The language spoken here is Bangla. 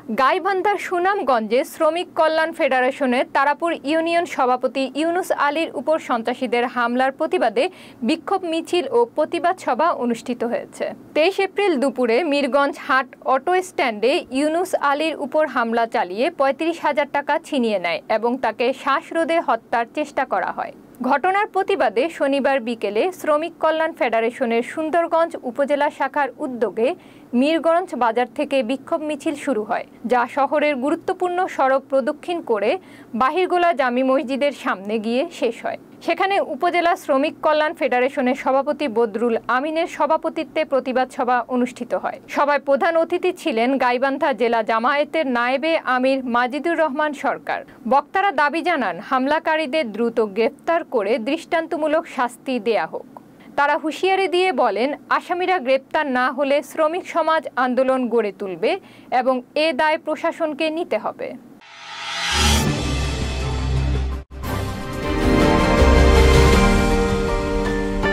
গাইবান্ধার সুনামগঞ্জে শ্রমিক কল্যাণ ফেডারেশনের তারাপুর ইউনিয়ন সভাপতি ইউনুস আলীর উপর সন্ত্রাসীদের হামলার প্রতিবাদে বিক্ষোভ মিছিল ও প্রতিবাদ সভা অনুষ্ঠিত হয়েছে। 23 এপ্রিল দুপুরে মিরগঞ্জ হাট অটো স্ট্যান্ডে ইউনুস আলীর উপর হামলা চালিয়ে 35,000 টাকা ছিনিয়ে নেয় এবং তাকে শ্বাসরোধে হত্যার চেষ্টা করা হয়। ঘটনার প্রতিবাদে শনিবার বিকেলে শ্রমিক কল্যাণ ফেডারেশনের সুন্দরগঞ্জ উপজেলা শাখার উদ্যোগে মিরগঞ্জ বাজার থেকে বিক্ষোভ মিছিল শুরু হয়, যা শহরের গুরুত্বপূর্ণ সড়ক প্রদক্ষিণ করে বাহিরগোলা জামি মসজিদের সামনে গিয়ে শেষ হয়। সেখানে উপজেলা শ্রমিক কল্যাণ ফেডারেশনের সভাপতি বদরুল আমিনের সভাপতিত্বে প্রতিবাদ সভা অনুষ্ঠিত হয়। সভায় প্রধান অতিথি ছিলেন গাইবান্ধা জেলা জামায়াতের নায়েবে আমির মাজিদুর রহমান সরকার। বক্তারা দাবি জানান, হামলাকারীদের দ্রুত গ্রেফতার করে দৃষ্টান্তমূলক শাস্তি দেয়া হোক। তারা হুঁশিয়ারি দিয়ে বলেন, আসামিরা গ্রেপ্তার না হলে শ্রমিক সমাজ আন্দোলন গড়ে তুলবে এবং এ দায় প্রশাসনকে নিতে হবে।